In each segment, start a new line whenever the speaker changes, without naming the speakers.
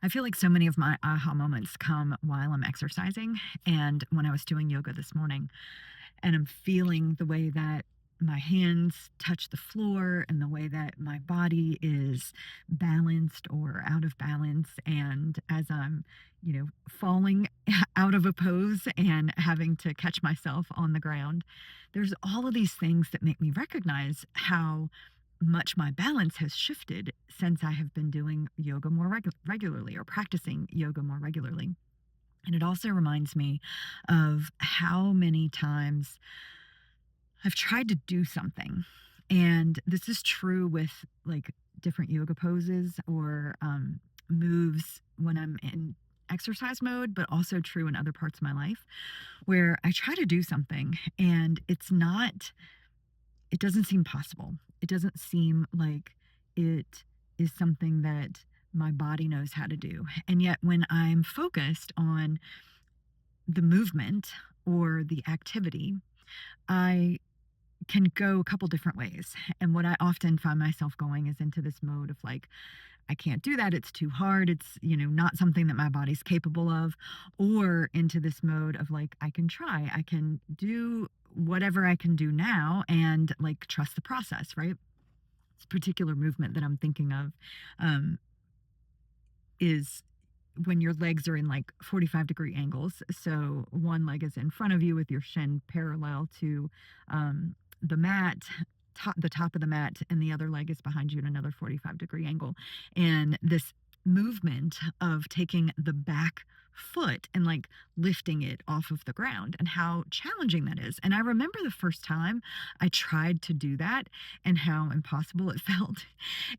I feel like so many of my aha moments come while I'm exercising. And when I was doing yoga this morning, and I'm feeling the way that my hands touch the floor and the way that my body is balanced or out of balance. And as I'm, falling out of a pose and having to catch myself on the ground, there's all of these things that make me recognize how much my balance has shifted since I have been doing yoga more regularly or practicing yoga more regularly. And it also reminds me of how many times I've tried to do something. And this is true with like different yoga poses or moves when I'm in exercise mode, but also true in other parts of my life where I try to do something and it doesn't seem possible. It doesn't seem like it is something that my body knows how to do. And yet, when I'm focused on the movement or the activity, I can go a couple different ways. And what I often find myself going is into this mode of like, I can't do that. It's too hard. It's, not something that my body's capable of. Or into this mode of like, I can try. I can do whatever I can do now and like trust the process, right? This particular movement that I'm thinking of um, is when your legs are in like 45-degree angles. So one leg is in front of you with your shin parallel to the mat, the top of the mat, and the other leg is behind you in another 45-degree angle. And this movement of taking the back foot and like lifting it off of the ground and how challenging that is. And I remember the first time I tried to do that and how impossible it felt.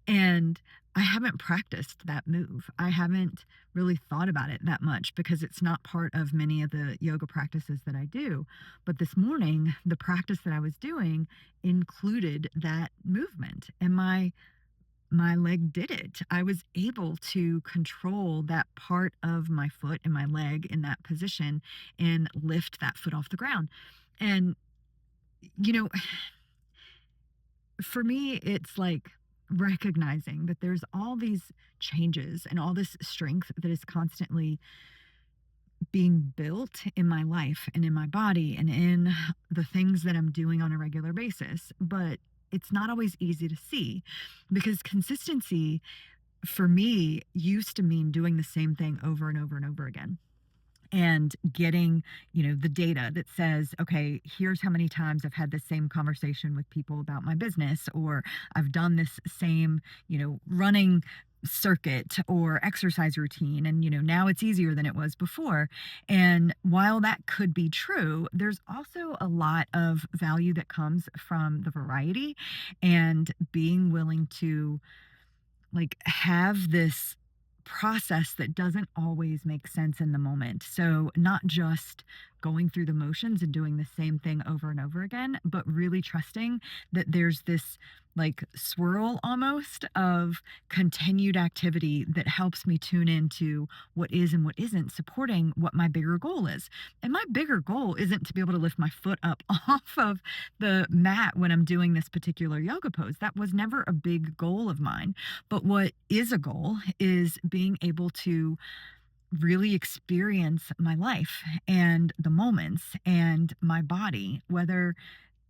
And I haven't practiced that move. I haven't really thought about it that much because it's not part of many of the yoga practices that I do. But this morning, the practice that I was doing included that movement and my leg did it. I was able to control that part of my foot and my leg in that position and lift that foot off the ground. And you know, for me, it's like recognizing that there's all these changes and all this strength that is constantly being built in my life and in my body and in the things that I'm doing on a regular basis. But it's not always easy to see because consistency for me used to mean doing the same thing over and over and over again and getting, the data that says, okay, here's how many times I've had the same conversation with people about my business, or I've done this same, running circuit or exercise routine. And, now it's easier than it was before. And while that could be true, there's also a lot of value that comes from the variety and being willing to like have this process that doesn't always make sense in the moment. So, not just going through the motions and doing the same thing over and over again, but really trusting that there's this like swirl almost of continued activity that helps me tune into what is and what isn't supporting what my bigger goal is. And my bigger goal isn't to be able to lift my foot up off of the mat when I'm doing this particular yoga pose. That was never a big goal of mine. But what is a goal is being able to really experience my life and the moments and my body, whether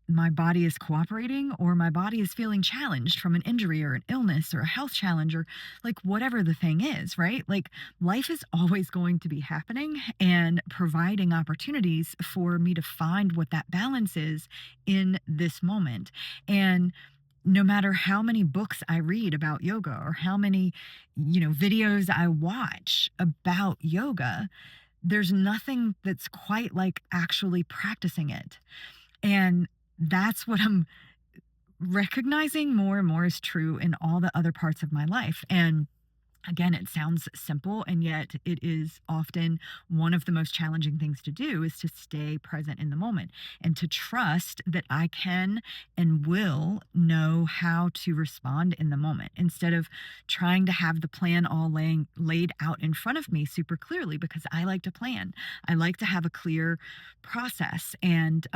my body is cooperating or my body is feeling challenged from an injury or an illness or a health challenge or like whatever the thing is, right? Like life is always going to be happening and providing opportunities for me to find what that balance is in this moment. And no matter how many books I read about yoga or how many, videos I watch about yoga, there's nothing that's quite like actually practicing it. And that's what I'm recognizing more and more is true in all the other parts of my life. And again, it sounds simple, and yet it is often one of the most challenging things to do is to stay present in the moment and to trust that I can and will know how to respond in the moment instead of trying to have the plan all laid out in front of me super clearly because I like to plan. I like to have a clear process and,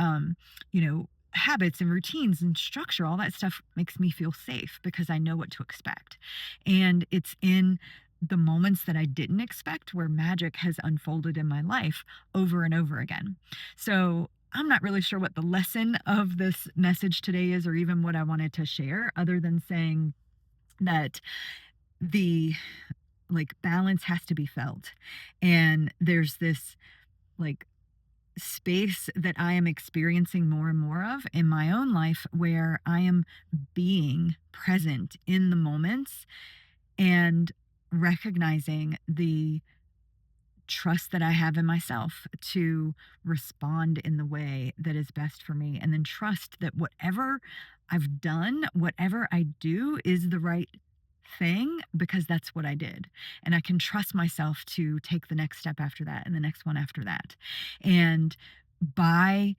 habits and routines and structure, all that stuff makes me feel safe because I know what to expect. And it's in the moments that I didn't expect where magic has unfolded in my life over and over again. So I'm not really sure what the lesson of this message today is, or even what I wanted to share, other than saying that the balance has to be felt. And there's this like space that I am experiencing more and more of in my own life where I am being present in the moments and recognizing the trust that I have in myself to respond in the way that is best for me. And then trust that whatever I've done, whatever I do is the right thing because that's what I did. And I can trust myself to take the next step after that and the next one after that. And by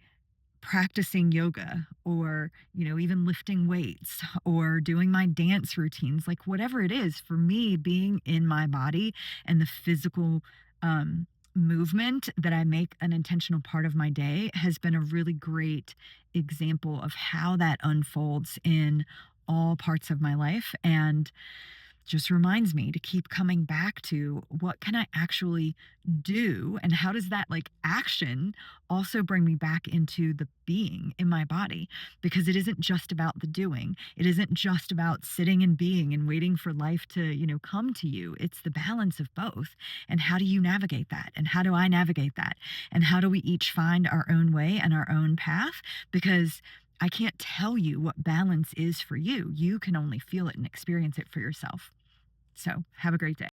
practicing yoga or, even lifting weights or doing my dance routines, like whatever it is, for me, being in my body and the physical movement that I make an intentional part of my day has been a really great example of how that unfolds in all parts of my life. And just reminds me to keep coming back to what can I actually do and how does that action also bring me back into the being in my body, because it isn't just about the doing. It isn't just about sitting and being and waiting for life to, come to you. It's the balance of both. And how do you navigate that? And how do I navigate that? And how do we each find our own way and our own path? Because I can't tell you what balance is for you. You can only feel it and experience it for yourself. So, have a great day.